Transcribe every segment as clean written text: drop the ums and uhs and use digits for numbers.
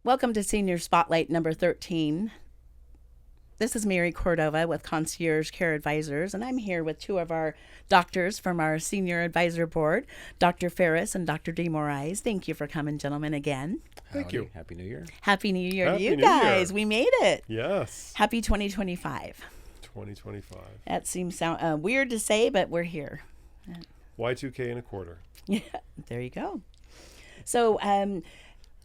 Welcome to Senior Spotlight number 13. This is Mary Cordova with Concierge Care Advisors, and I'm here with two of our doctors from our Senior Advisor Board, Dr. Ferris and Dr. Moraes. Thank you for coming, gentlemen, again. Thank you. Happy New Year. Happy New Year Happy to you New guys. Year. We made it. Yes. Happy 2025. 2025. That seems weird to say, but we're here. Y2K and a quarter. Yeah, there you go. So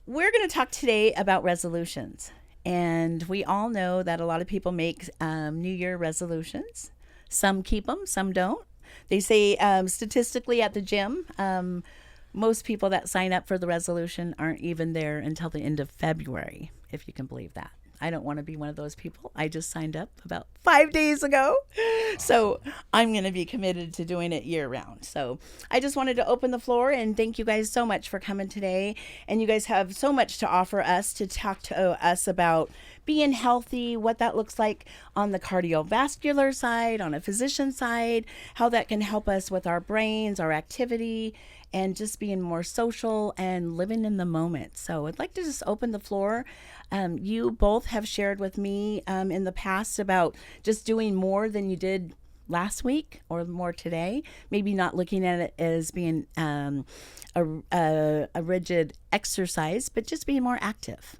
we're going to talk today about resolutions. And we all know that a lot of people make New Year resolutions. Some keep them, some don't. They say statistically at the gym, most people that sign up for the resolution aren't even there until the end of February, if you can believe that. I don't want to be one of those people. I just signed up about 5 days ago. Awesome. So I'm going to be committed to doing it year round. So I just wanted to open the floor and thank you guys so much for coming today. And you guys have so much to offer us, to talk to us about being healthy, what that looks like on the cardiovascular side, on a physician side, how that can help us with our brains, our activity, and just being more social and living in the moment. So I'd like to just open the floor. You both have shared with me in the past about just doing more than you did last week or more today. Maybe not looking at it as being a rigid exercise, but just being more active.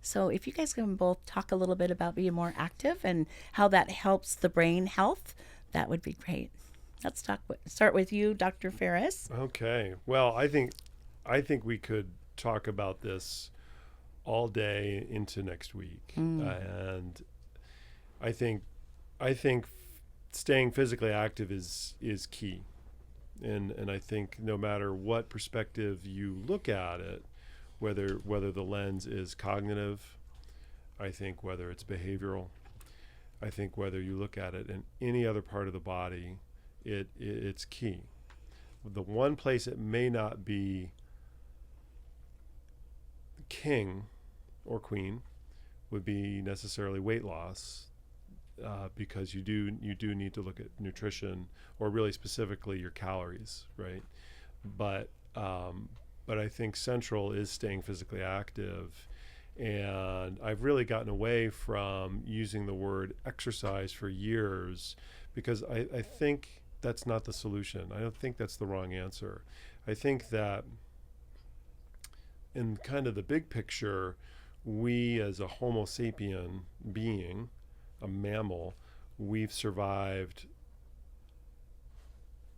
So if you guys can both talk a little bit about being more active and how that helps the brain health, that would be great. Let's start with you, Dr. Ferris. Okay. Well, I think we could talk about this all day into next week. And I think staying physically active is key. And I think no matter what perspective you look at it, whether the lens is cognitive, I think whether it's behavioral, I think whether you look at it in any other part of the body, it's key. The one place it may not be king or queen would be necessarily weight loss, because you do need to look at nutrition, or really specifically your calories, right? But I think central is staying physically active. And I've really gotten away from using the word exercise for years, because I think that's not the solution. I don't think that's the wrong answer. I think that in kind of the big picture, we as a Homo sapien being, a mammal, we've survived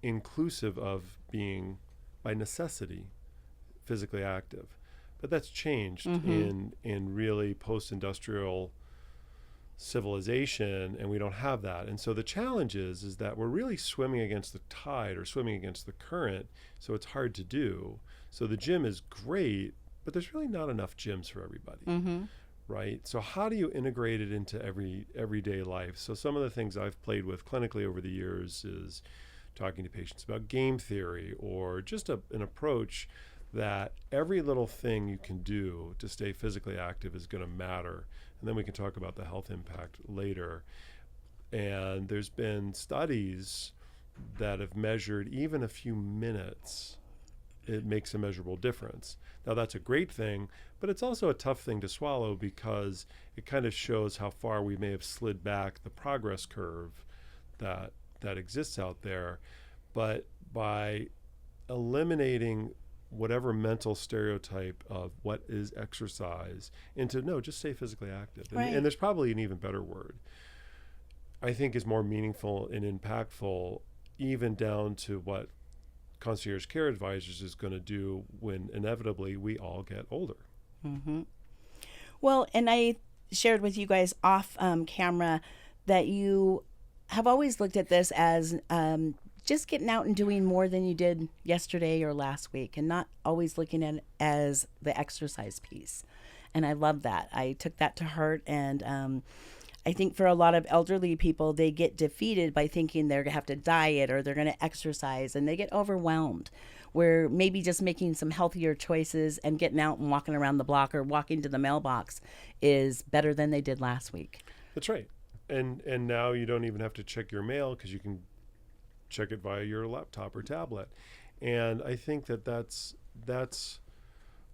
inclusive of being, by necessity, physically active. But that's changed in really post-industrial civilization, and we don't have that. And so the challenge is that we're really swimming against the tide, or swimming against the current, so it's hard to do. So the gym is great, but there's really not enough gyms for everybody, right? So how do you integrate it into everyday life? So some of the things I've played with clinically over the years is talking to patients about game theory, or just an approach that every little thing you can do to stay physically active is going to matter. And then we can talk about the health impact later. And there's been studies that have measured even a few minutes, it makes a measurable difference. Now that's a great thing, but it's also a tough thing to swallow, because it kind of shows how far we may have slid back the progress curve that exists out there. But by eliminating whatever mental stereotype of what is exercise into, no, just stay physically active. Right. And there's probably an even better word, I think, is more meaningful and impactful, even down to what Concierge Care Advisors is going to do when inevitably we all get older. Well, and I shared with you guys off camera that you have always looked at this as just getting out and doing more than you did yesterday or last week, and not always looking at it as the exercise piece. And I love that. I took that to heart. And I think for a lot of elderly people, they get defeated by thinking they're going to have to diet or they're going to exercise, and they get overwhelmed, where maybe just making some healthier choices and getting out and walking around the block or walking to the mailbox is better than they did last week. That's right. And now you don't even have to check your mail, because you can check it via your laptop or tablet. And I think that's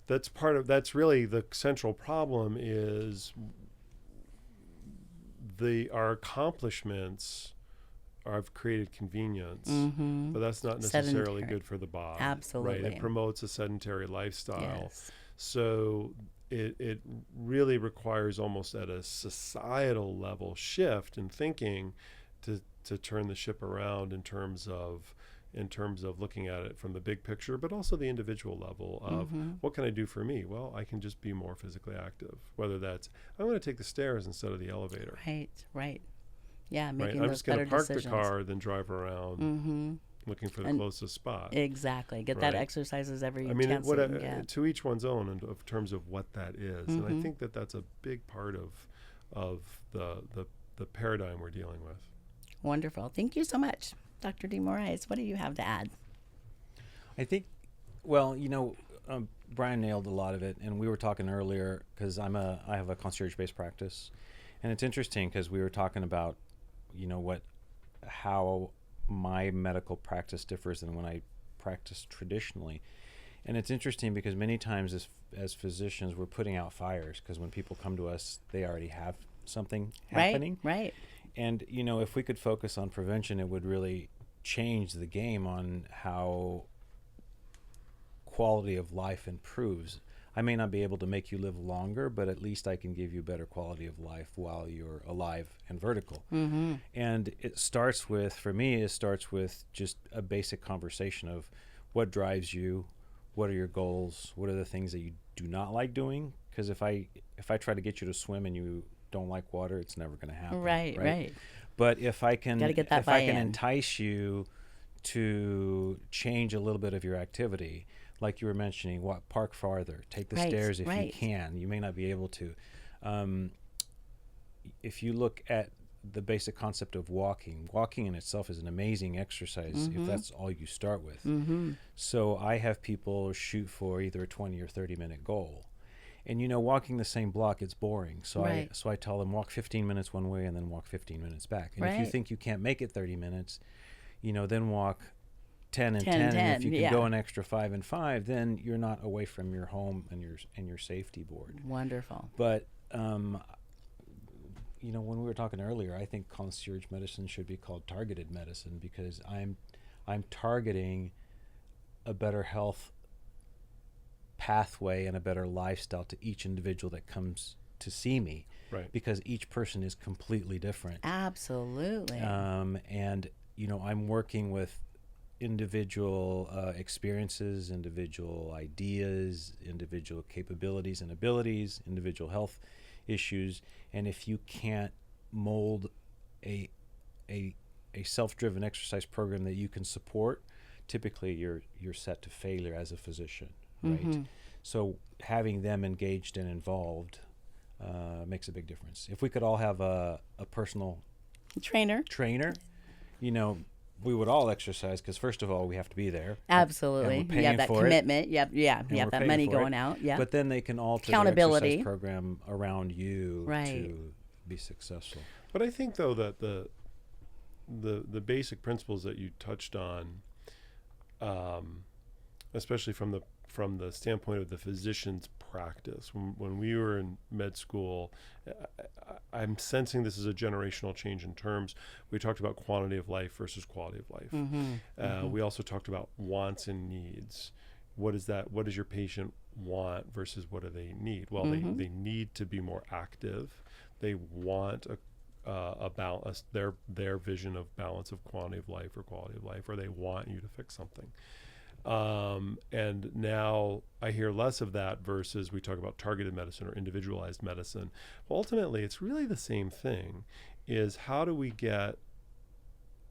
that's really the central problem is our accomplishments have created convenience, but that's not necessarily Sedentary. good for the body. Absolutely. Right? It promotes a sedentary lifestyle. Yes. So it really requires almost at a societal level shift in thinking to turn the ship around in terms of looking at it from the big picture, but also the individual level of what can I do for me? Well, I can just be more physically active, whether that's I'm going to take the stairs instead of the elevator. Right. Yeah, making I'm those just going better to park decisions. the car, then drive around looking for the closest spot. Exactly. Get that exercises every I mean, chance you can get. to each one's own in terms of what that is. And I think that's a big part of the paradigm we're dealing with. Wonderful. Thank you so much, Dr. D. Moraes. What do you have to add? I think, well, Brian nailed a lot of it, and we were talking earlier because I have a concierge-based practice, and it's interesting because we were talking about, how my medical practice differs than when I practice traditionally, and it's interesting because many times as physicians we're putting out fires because when people come to us they already have something happening. Right. And if we could focus on prevention, it would really change the game on how quality of life improves. I may not be able to make you live longer, but at least I can give you better quality of life while you're alive and vertical. And it starts with, for me, just a basic conversation of what drives you, what are your goals, what are the things that you do not like doing? Because if I try to get you to swim and you don't like water, it's never going to happen. Right. But if I can entice you to change a little bit of your activity, like you were mentioning, park farther, take the stairs if you can. You may not be able to. If you look at the basic concept of walking in itself is an amazing exercise if that's all you start with. So I have people shoot for either a 20 or 30-minute goal. And walking the same block, it's boring. So I tell them walk 15 minutes one way and then walk 15 minutes back. And if you think you can't make it 30 minutes, then walk 10 and 10. And if you can go an extra 5 and 5, then you're not away from your home and your safety board. Wonderful. But when we were talking earlier, I think concierge medicine should be called targeted medicine because I'm targeting a better health pathway and a better lifestyle to each individual that comes to see me. Right. Because each person is completely different. Absolutely. And I'm working with individual experiences, individual ideas, individual capabilities and abilities, individual health issues, and if you can't mold a self-driven exercise program that you can support, typically you're set to failure as a physician, right? So having them engaged and involved makes a big difference. If we could all have a personal trainer, we would all exercise because first of all we have to be there. Absolutely. You have that commitment. You have that money going out. Yeah. But then they can alter accountability, the exercise program around you to be successful. But I think though that the basic principles that you touched on, especially from the standpoint of the physician's practice, when we were in med school, I'm sensing this is a generational change in terms. We talked about quantity of life versus quality of life. We also talked about wants and needs. What is that? What does your patient want versus what do they need? Well, they need to be more active. They want a balance, their vision of balance of quantity of life or quality of life, or they want you to fix something. And now I hear less of that versus we talk about targeted medicine or individualized medicine. Well, ultimately, it's really the same thing, is how do we get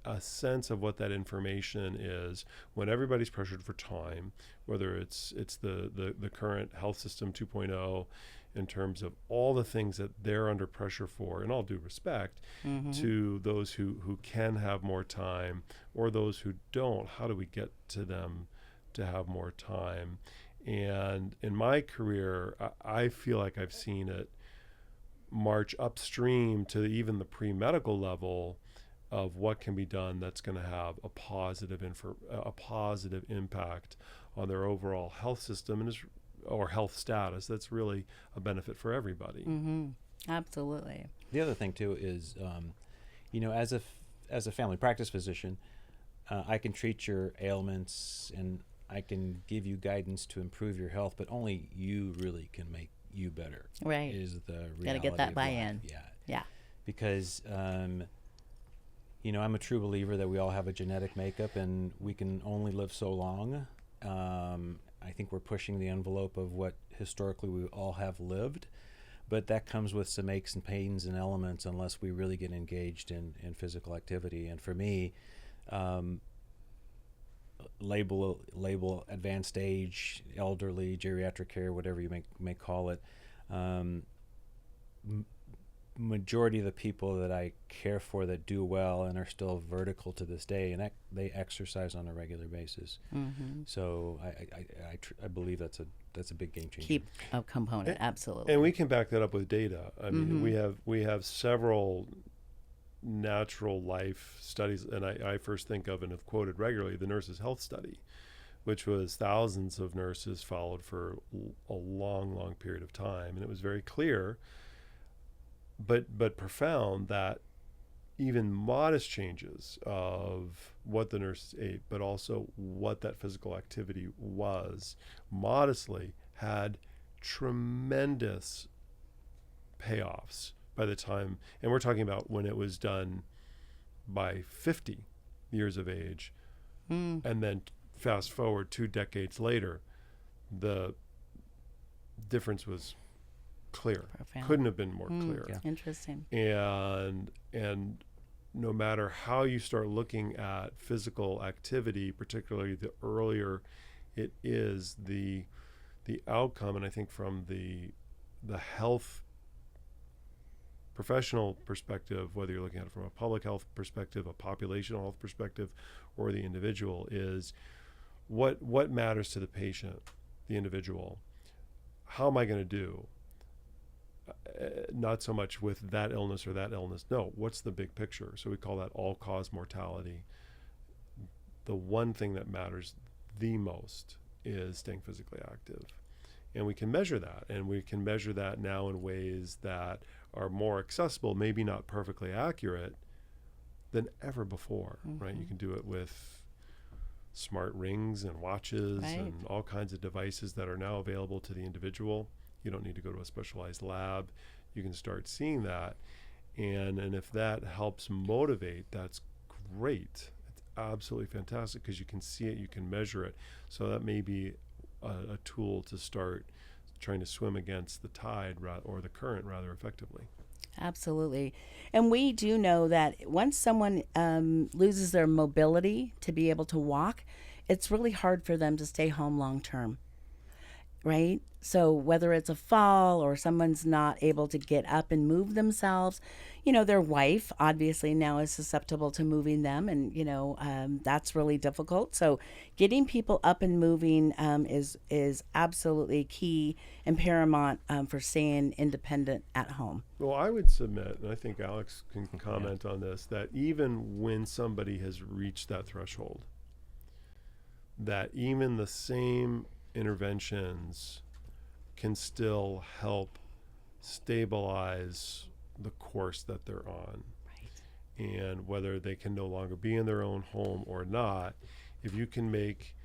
a sense of what that information is when everybody's pressured for time, whether it's the current health system 2.0 in terms of all the things that they're under pressure for, in all due respect, to those who can have more time or those who don't. How do we get to them to have more time? And in my career, I feel like I've seen it march upstream to even the pre-medical level of what can be done that's going to have a positive impact on their overall health system, and is or health status. That's really a benefit for everybody. Mm-hmm. Absolutely. The other thing too is, as a family practice physician, I can treat your ailments and I can give you guidance to improve your health, but only you really can make you better. Right. Is the reality. Got to get that of buy-in. life. Yeah. Yeah. Because I'm a true believer that we all have a genetic makeup and we can only live so long. I think we're pushing the envelope of what historically we all have lived, but that comes with some aches and pains and elements unless we really get engaged in physical activity. And for me, label advanced age, elderly, geriatric care, whatever you may call it, majority of the people that I care for that do well and are still vertical to this day, and they exercise on a regular basis. Mm-hmm. So I believe that's a big game changer. Keep a component, absolutely. And we can back that up with data. I mean, we have several natural life studies, and I first think of and have quoted regularly the Nurses' Health Study, which was thousands of nurses followed for a long period of time, and it was very clear, but profound, that even modest changes of what the nurses ate, but also what that physical activity was, modestly had tremendous payoffs by the time, and we're talking about when it was done by 50 years of age, and then fast forward 2 decades later, the difference was clear. Profound. Couldn't have been more clear. Yeah. Interesting. And no matter how you start looking at physical activity, particularly the earlier it is, the outcome, and I think from the health professional perspective, whether you're looking at it from a public health perspective, a populational health perspective, or the individual, is what matters to the patient, the individual. How am I going to do? Not so much with that illness or that illness. No, what's the big picture? So we call that all-cause mortality. The one thing that matters the most is staying physically active. And we can measure that. And we can measure that now in ways that are more accessible, maybe not perfectly accurate, than ever before, right? You can do it with smart rings and watches and all kinds of devices that are now available to the individual. You don't need to go to a specialized lab. You can start seeing that. And if that helps motivate, that's great. It's absolutely fantastic because you can see it, you can measure it. So that may be a tool to start trying to swim against the tide or the current rather effectively. Absolutely. And we do know that once someone loses their mobility to be able to walk, it's really hard for them to stay home long term, right? So whether it's a fall or someone's not able to get up and move themselves, their wife obviously now is susceptible to moving them, and that's really difficult. So getting people up and moving is absolutely key and paramount for staying independent at home. Well, I would submit, and I think Alex can comment on this, that even when somebody has reached that threshold, that even the same interventions can still help stabilize the course that they're on. Right. And whether they can no longer be in their own home or not, if you can make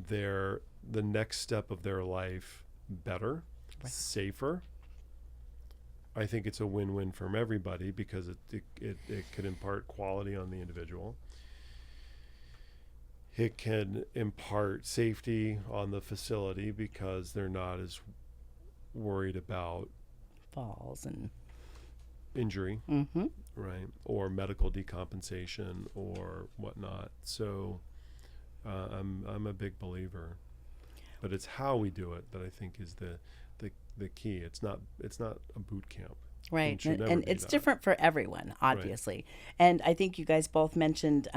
the next step of their life better, safer, I think it's a win-win from everybody because it could impart quality on the individual. It can impart safety on the facility because they're not as worried about Falls and injury, right, or medical decompensation or whatnot. So I'm a big believer, but it's how we do it that I think is the key. It's not a boot camp. right, should never and be it's that. different for everyone, obviously. And I think you guys both mentioned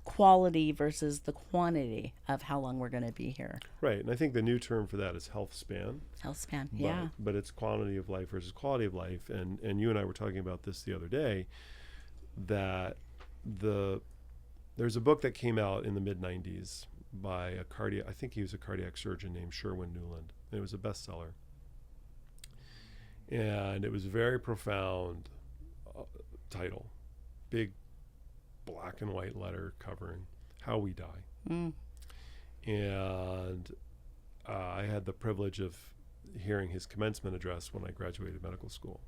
quality versus the quantity of how long we're going to be here. Right, and I think the new term for that is health span. Health span, But, yeah. but it's quantity of life versus quality of life. And you and I were talking about this the other day, that there's a book that came out in the mid-90s by I think he was a cardiac surgeon named Sherwin Newland. And it was a bestseller. And it was a very profound title, big black and white letter covering how we die. Mm. And I had the privilege of hearing his commencement address when I graduated medical school.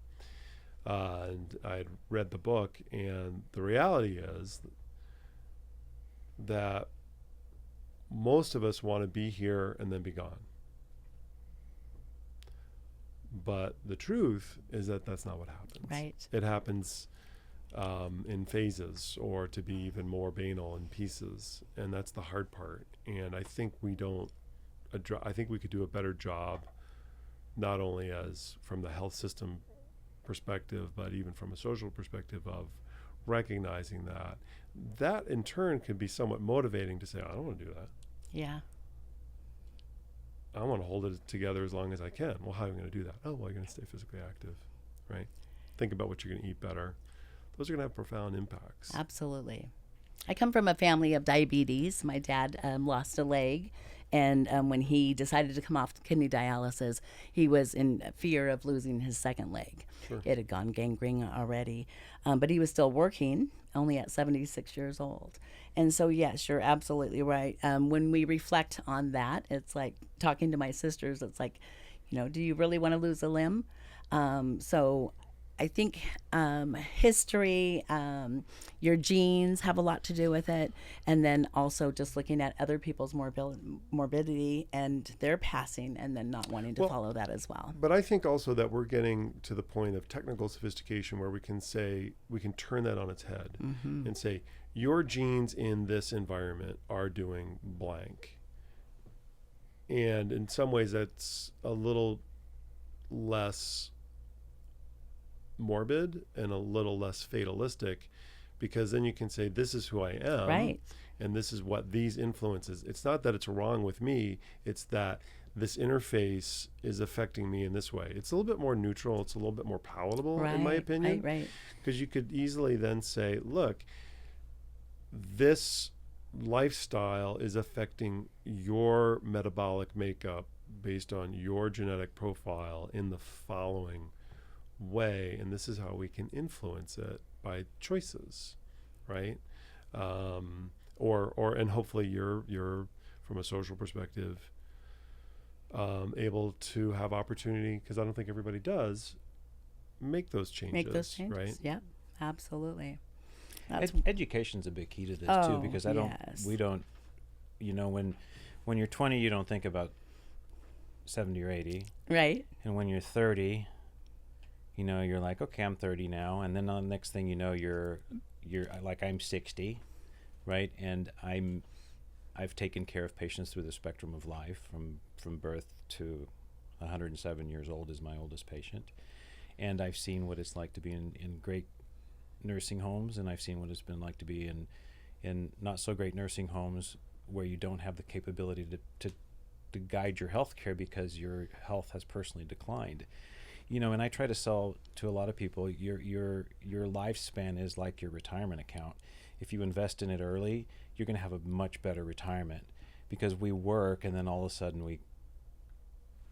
And I had read the book, and the reality is that most of us want to be here and then be gone. But the truth is that that's not what happens. Right. It happens in phases, or to be even more banal, in pieces. And that's the hard part. And I think I think we could do a better job, not only as from the health system perspective, but even from a social perspective, of recognizing that. That in turn can be somewhat motivating to say, I don't want to do that. Yeah. I want to hold it together as long as I can. Well, how are you going to do that? Oh, well, you're going to stay physically active, right? Think about what you're going to eat better. Those are going to have profound impacts. Absolutely. I come from a family of diabetes. My dad lost a leg, and when he decided to come off kidney dialysis, he was in fear of losing his second leg. Sure. It had gone gangrene already, but he was still working, only at 76 years old. And so, yes, you're absolutely right. When we reflect on that, it's like talking to my sisters. It's like, do you really want to lose a limb? So I think history, your genes have a lot to do with it. And then also just looking at other people's morbidity and their passing, and then not wanting to follow that as well. But I think also that we're getting to the point of technical sophistication where we can turn that on its head and say, your genes in this environment are doing blank. And in some ways that's a little less morbid and a little less fatalistic, because then you can say, this is who I am, right, and this is what these influences. It's not that it's wrong with me, it's that this interface is affecting me in this way. It's a little bit more neutral, it's a little bit more palatable, in my opinion, right. Because you could easily then say, look, this lifestyle is affecting your metabolic makeup based on your genetic profile in the following way, and this is how we can influence it by choices, right? And hopefully you're from a social perspective able to have opportunity, because I don't think everybody does, make those changes, right? Yeah, absolutely. Education's a big key to this too, because we don't, when you're 20, you don't think about 70 or 80, right? And when you're 30, you're like, okay, I'm 30 now, and then the next thing you know, you're like, I'm 60, right? And I've taken care of patients through the spectrum of life, from birth to 107 years old is my oldest patient, and I've seen what it's like to be in great nursing homes, and I've seen what it's been like to be in not so great nursing homes where you don't have the capability to guide your health care because your health has personally declined. And I try to sell to a lot of people, your lifespan is like your retirement account. If you invest in it early, you're going to have a much better retirement, because we work and then all of a sudden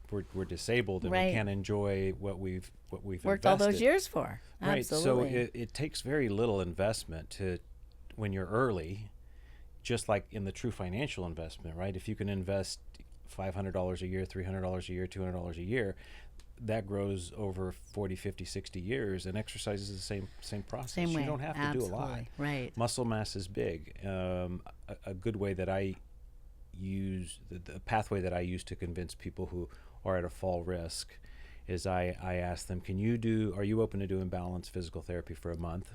we're disabled and we can't enjoy what we've worked invested all those years for. Right. Absolutely. So it takes very little investment when you're early, just like in the true financial investment, right? If you can invest $500 a year, $300 a year, $200 a year, that grows over 40, 50, 60 years, and exercise is the same process. Same way. You don't have to do a lot. Right. Muscle mass is big. A good way that I use, the pathway that I use to convince people who are at a fall risk, is I ask them, are you open to doing balanced physical therapy for a month?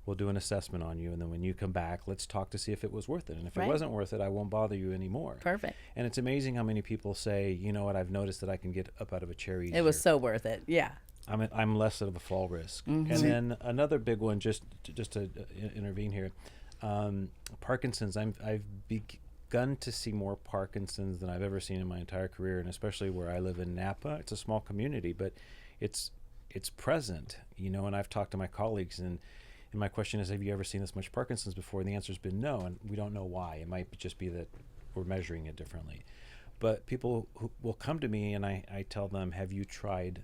We'll do an assessment on you, and then when you come back, let's talk to see if it was worth it. And if it wasn't worth it, I won't bother you anymore. Perfect. And it's amazing how many people say, you know what, I've noticed that I can get up out of a chair easier. It was so worth it. Yeah. I'm less of a fall risk. Mm-hmm. And then another big one, just to intervene here, Parkinson's. I've begun to see more Parkinson's than I've ever seen in my entire career, and especially where I live in Napa. It's a small community, but it's present, and I've talked to my colleagues, and my question is, have you ever seen this much Parkinson's before? And the answer's been no, and we don't know why. It might just be that we're measuring it differently. But people who will come to me and I tell them, have you tried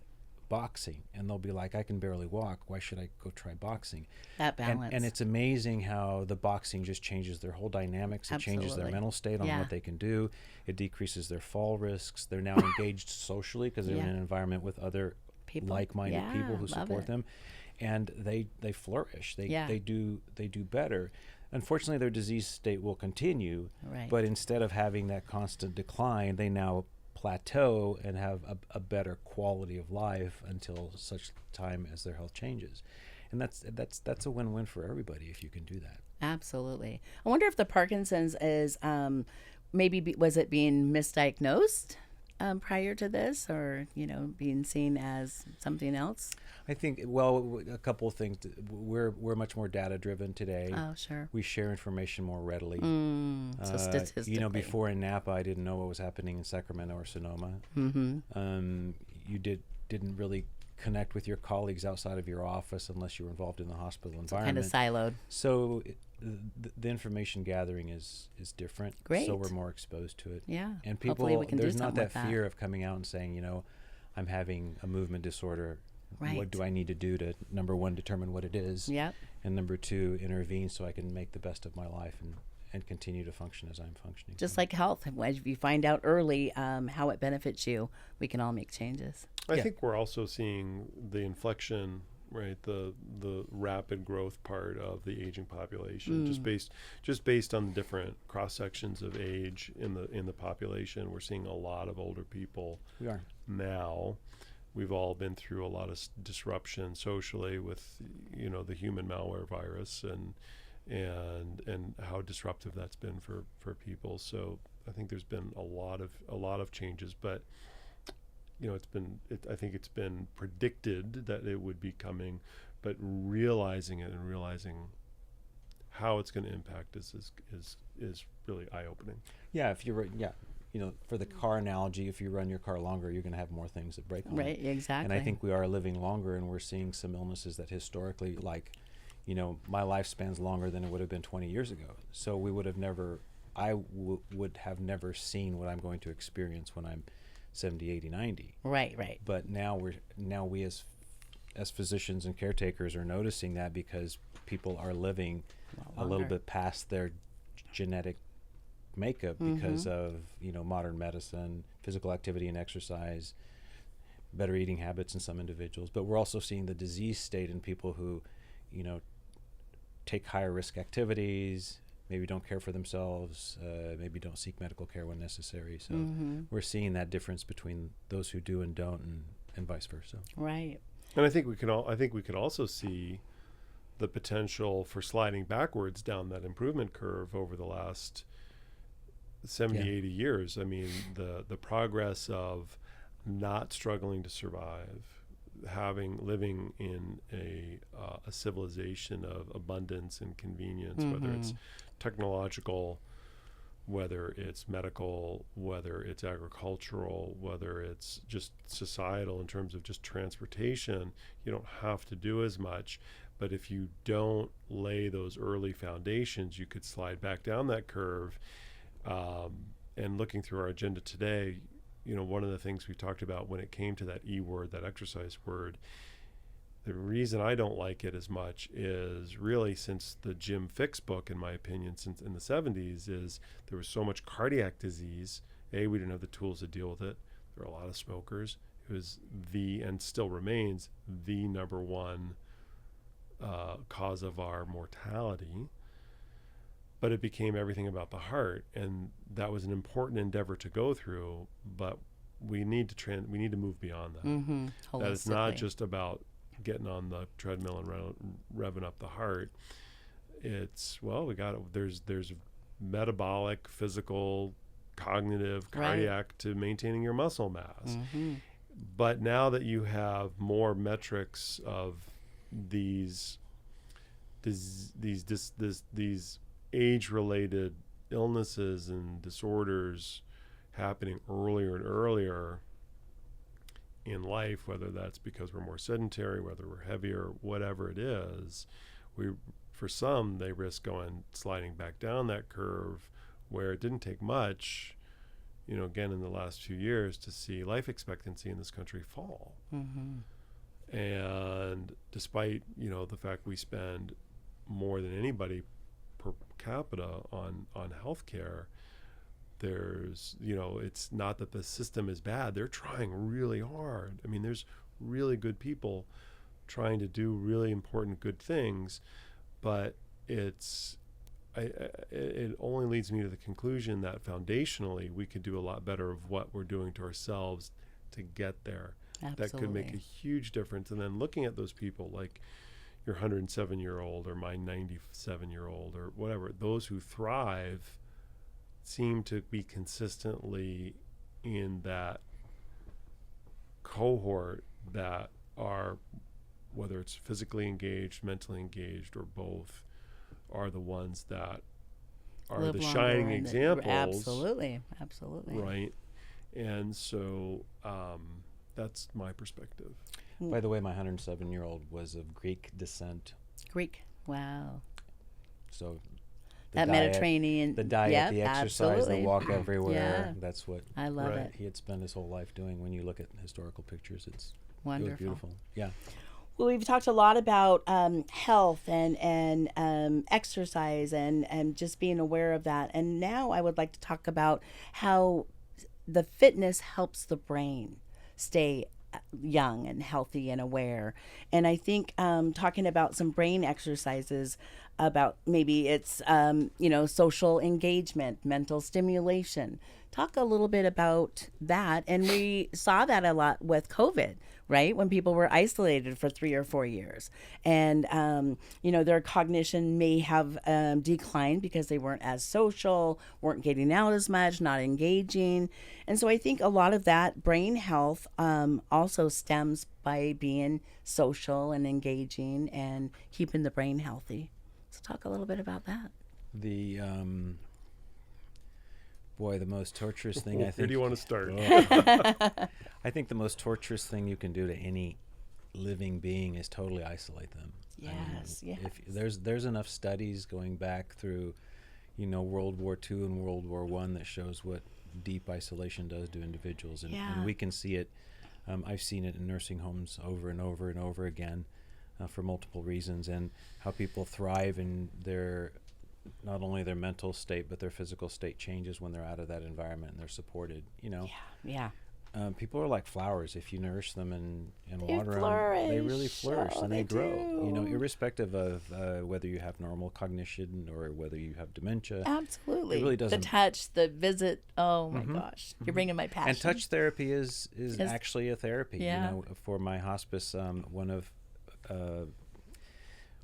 boxing? And they'll be like, I can barely walk. Why should I go try boxing? That balance. And it's amazing how the boxing just changes their whole dynamics. It changes their Absolutely. mental state on Yeah. what they can do. It decreases their fall risks. They're now engaged socially because they're Yeah. in an environment with other People. like-minded Yeah, people who love support it. them, and they flourish. Yeah. They do better. Unfortunately, their disease state will continue, Right. but instead of having that constant decline, they now plateau and have a better quality of life until such time as their health changes. And that's a win-win for everybody if you can do that. Absolutely. I wonder if the Parkinson's is was it being misdiagnosed prior to this, or being seen as something else? I think, well, a couple of things. We're much more data driven today. Oh, sure. We share information more readily. So statistically, Before in Napa, I didn't know what was happening in Sacramento or Sonoma. You didn't really connect with your colleagues outside of your office unless you were involved in the hospital kind environment. of siloed. So the information gathering is different. Great. So we're more exposed to it. Yeah. And Hopefully people, we can do there's not something that with that. fear of coming out and saying, I'm having a movement disorder. Right. What do I need to do to, number one, determine what it is? Yep. And number two, intervene so I can make the best of my life and continue to function as I'm functioning. Just like health, if you find out early how it benefits you, we can all make changes. I think we're also seeing the inflection, right? The rapid growth part of the aging population, just based on the different cross sections of age in the population. We're seeing a lot of older people. We are now. We've all been through a lot of disruption socially with the human malware virus and how disruptive that's been for people. So I think there's been a lot of changes, but I think it's been predicted that it would be coming, but realizing it and realizing how it's going to impact us is really eye-opening. Yeah, for the car analogy, if you run your car longer, you're going to have more things that break on. Right, exactly. And I think we are living longer, and we're seeing some illnesses that historically, my lifespan's longer than it would have been 20 years ago. So we would have never, would have never seen what I'm going to experience when I'm 70, 80, 90. Right. But now we as physicians and caretakers are noticing that because people are living a little bit past their genetic makeup because of modern medicine, physical activity and exercise, better eating habits in some individuals. But we're also seeing the disease state in people who take higher risk activities, maybe don't care for themselves, maybe don't seek medical care when necessary. So we're seeing that difference between those who do and don't, and vice versa. Right. And I think we could also see the potential for sliding backwards down that improvement curve over the last 70, 80 years. I mean, the progress of not struggling to survive, living in a civilization of abundance and convenience, whether it's technological, whether it's medical, whether it's agricultural, whether it's just societal in terms of just transportation. You don't have to do as much, but if you don't lay those early foundations, you could slide back down that curve. And looking through our agenda today, one of the things we talked about when it came to that E word, that exercise word, the reason I don't like it as much is really since the Jim Fixx book, in my opinion, since in the 70s, is there was so much cardiac disease. We didn't have the tools to deal with it. There were a lot of smokers. It was and still remains, the number one cause of our mortality. But it became everything about the heart, and that was an important endeavor to go through. But we need to move beyond that. That it's not just about getting on the treadmill and revving up the heart. It's there's metabolic, physical, cognitive, cardiac to maintaining your muscle mass. But now that you have more metrics of these age-related illnesses and disorders happening earlier and earlier in life, whether that's because we're more sedentary, whether we're heavier, whatever it is, for some they risk sliding back down that curve, where it didn't take much, again, in the last few years to see life expectancy in this country fall. Mm-hmm. And despite, the fact we spend more than anybody per capita on healthcare, there's, it's not that the system is bad. They're trying really hard. I mean, there's really good people trying to do really important, good things, but it only leads me to the conclusion that foundationally we could do a lot better of what we're doing to ourselves to get there. Absolutely. That could make a huge difference. And then looking at those people like your 107-year-old or my 97-year-old or whatever, those who thrive seem to be consistently in that cohort that are, whether it's physically engaged, mentally engaged, or both, are the ones that are Live the longer shining and examples. Absolutely. Right. And so that's my perspective. By the way, my 107-year-old was of Greek descent. Greek. Wow. So That diet, Mediterranean. the diet, yep, the exercise, absolutely. the walk everywhere. Yeah. That's what I love Right. it. he had spent his whole life doing. When you look at historical pictures, it was Wonderful. beautiful. Yeah. Well, we've talked a lot about health and exercise and just being aware of that. And now I would like to talk about how the fitness helps the brain stay young and healthy and aware. And I think talking about some brain exercises, about maybe it's social engagement, mental stimulation. Talk a little bit about that. And we saw that a lot with COVID, right? When people were isolated for 3 or 4 years. And, their cognition may have declined because they weren't as social, weren't getting out as much, not engaging. And so I think a lot of that brain health also stems by being social and engaging and keeping the brain healthy. So talk a little bit about that. The the most torturous thing I think. Where do you want to start? I think the most torturous thing you can do to any living being is totally isolate them. Yes, yes. If there's enough studies going back through, World War II and World War I that shows what deep isolation does to individuals, and we can see it. I've seen it in nursing homes over and over and over again for multiple reasons, and how people thrive in not only their mental state, but their physical state changes when they're out of that environment and they're supported. Yeah. People are like flowers. If you nourish them and They water them, they really flourish and they grow. do. Irrespective of whether you have normal cognition or whether you have dementia. Absolutely. It really doesn't. The touch, the visit. Oh my gosh, you're bringing my passion. And touch therapy is actually a therapy. Yeah. For my hospice,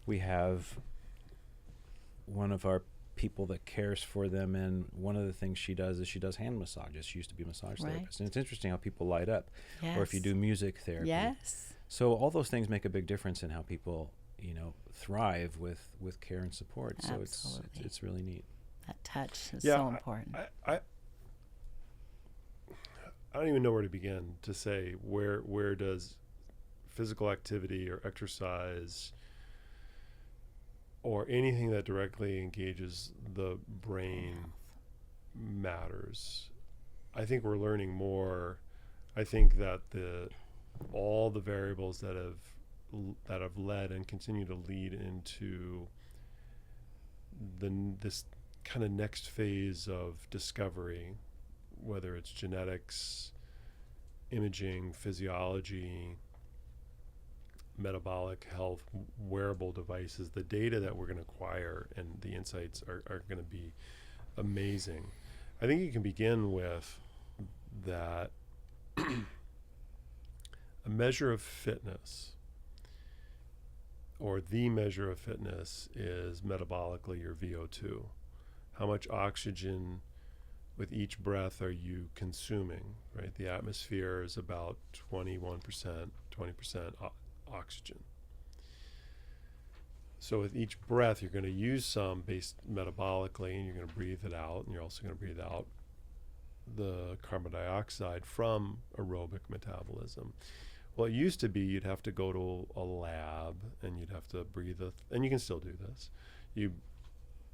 we have one of our people that cares for them, and one of the things she does is she does hand massages. She used to be a massage therapist, and it's interesting how people light up. Yes. Or if you do music therapy. Yes. So all those things make a big difference in how people, thrive with care and support. Absolutely. So it's really neat. That touch is so important. I don't even know where to begin to say where does physical activity or exercise or anything that directly engages the brain matters. I think we're learning more. I think that all the variables that have led and continue to lead into this kind of next phase of discovery, whether it's genetics, imaging, physiology, metabolic health, wearable devices, the data that we're going to acquire and the insights are going to be amazing. I think you can begin with that a measure of fitness, or the measure of fitness, is metabolically your VO2. How much oxygen with each breath are you consuming, right? The atmosphere is about 21%, 20% oxygen. So with each breath, you're going to use some based metabolically, and you're going to breathe it out, and you're also going to breathe out the carbon dioxide from aerobic metabolism. Well, it used to be you'd have to go to a lab, and you'd have to breathe and you can still do this. You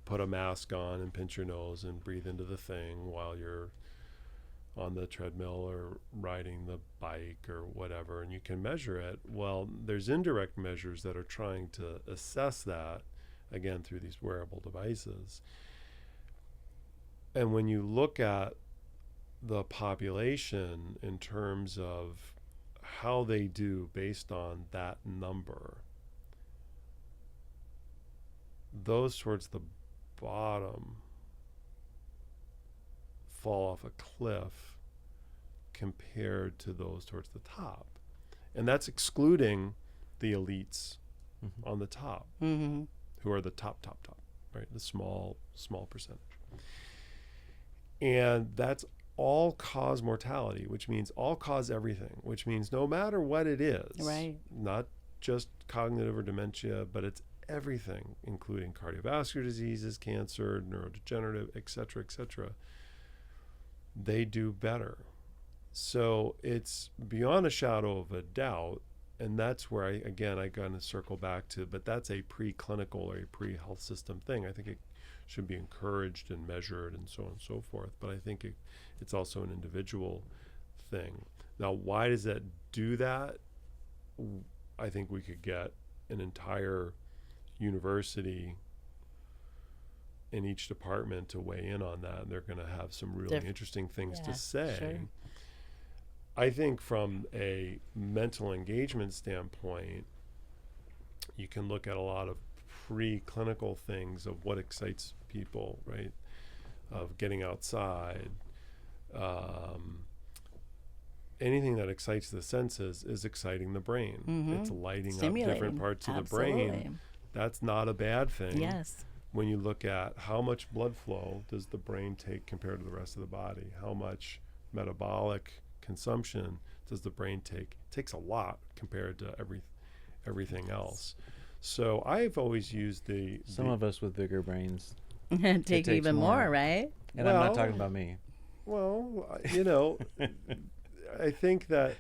put a mask on and pinch your nose and breathe into the thing while you're on the treadmill or riding the bike or whatever, and you can measure it. Well, there's indirect measures that are trying to assess that, again, through these wearable devices. And when you look at the population in terms of how they do based on that number, those towards the bottom fall off a cliff compared to those towards the top. And that's excluding the elites on the top, who are the top, right? The small percentage. And that's all-cause mortality, which means all-cause everything, which means no matter what it is, Right. not just cognitive or dementia, but it's everything, including cardiovascular diseases, cancer, neurodegenerative, et cetera, they do better. So it's beyond a shadow of a doubt, and that's where I kind of circle back to, but that's a preclinical or a pre-health system thing. I think it should be encouraged and measured and so on and so forth, but I think it's also an individual thing. Now, why does that do that? I think we could get an entire university in each department to weigh in on that, and they're going to have some really interesting things to say. Sure. I think from a mental engagement standpoint, you can look at a lot of preclinical things of what excites people, right? Of getting outside. Anything that excites the senses is exciting the brain. It's lighting up different parts of the brain. That's not a bad thing. Yes. When you look at how much blood flow does the brain take compared to the rest of the body, how much metabolic consumption does the brain take? It takes a lot compared to everything else. So I've always used some of us with bigger brains take even more, right? And I'm not talking about me. Well, I think that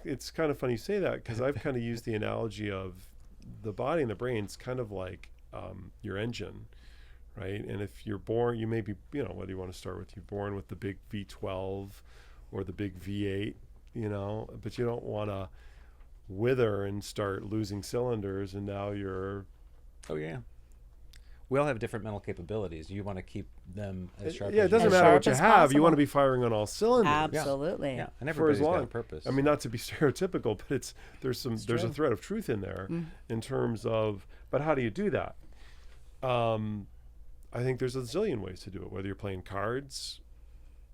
it's kind of funny you say that, because I've kind of used the analogy of the body and the brain. It's kind of like your engine, right? And if you're born, you may be, whether you want to start with, you're born with the big V12 or the big V8, but you don't want to wither and start losing cylinders, and now you're... Oh, yeah. We all have different mental capabilities. You want to keep them as sharp it doesn't matter what you have. You want to be firing on all cylinders. Absolutely. Yeah, and everybody's got a purpose. I mean, not to be stereotypical, but there's a thread of truth in there in terms of, but how do you do that? I think there's a zillion ways to do it, whether you're playing cards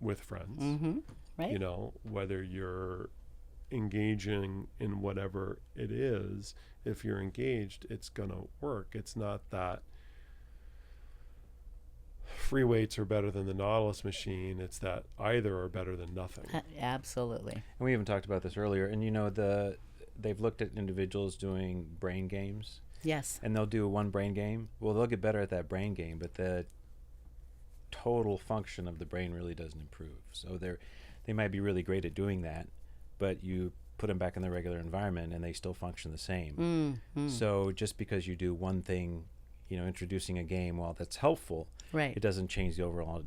with friends, right? Whether you're engaging in whatever it is. If you're engaged, it's going to work. It's not that free weights are better than the Nautilus machine. It's that either are better than nothing. Absolutely. And we even talked about this earlier. And they've looked at individuals doing brain games. Yes. And they'll do one brain game. Well, they'll get better at that brain game, but the total function of the brain really doesn't improve. So they might be really great at doing that, but you put them back in the regular environment and they still function the same. So just because you do one thing, introducing a game, while that's helpful, right, it doesn't change the overall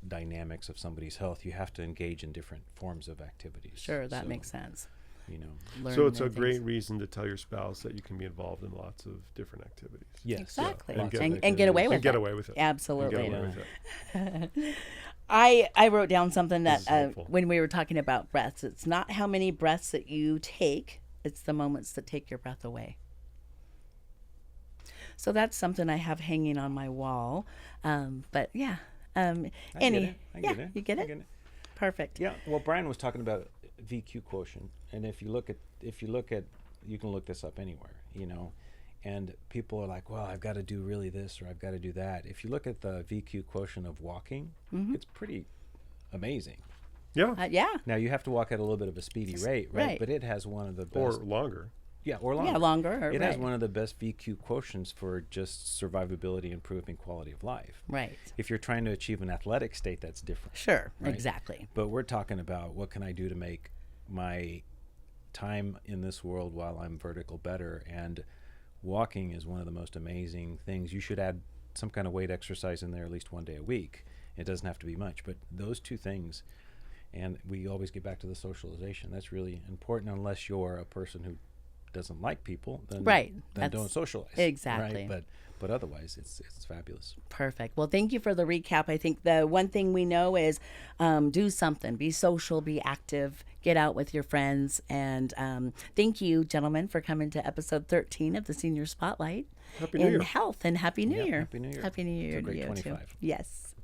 dynamics of somebody's health. You have to engage in different forms of activities. Sure, that makes sense. So it's a great reason to tell your spouse that you can be involved in lots of different activities. Yes. Exactly. Yeah. And get away with it. And get away with it. Absolutely. And get away with it. I wrote down something that helpful. when we were talking about breaths, it's not how many breaths that you take, it's the moments that take your breath away. So that's something I have hanging on my wall. But yeah. I get it. You get it? Perfect. Yeah. Well, Brian was talking about VQ quotient, and if you look at, you can look this up anywhere, and people are like, well, I've got to do really this or I've got to do that. If you look at the VQ quotient of walking, it's pretty amazing. Yeah. Yeah. Now you have to walk at a little bit of a speedy rate, right? But it has one of the best. Or longer. Yeah, or longer. Yeah, longer. It has one of the best VQ quotients for just survivability, improving quality of life. Right. If you're trying to achieve an athletic state, that's different. Sure, right? exactly. But we're talking about what can I do to make my time in this world while I'm vertical better, and walking is one of the most amazing things. You should add some kind of weight exercise in there at least one day a week. It doesn't have to be much, but those two things, and we always get back to the socialization. That's really important, unless you're a person who doesn't like people, then, Right. then don't socialize. Exactly. Right? But otherwise, it's fabulous. Perfect. Well, thank you for the recap. I think the one thing we know is do something, be social, be active, get out with your friends. And thank you, gentlemen, for coming to episode 13 of the Senior Spotlight Happy New in Year. Health, and Happy New Yep, Year. Happy New Year. Happy New Year It's a to great you too. 25. Yes.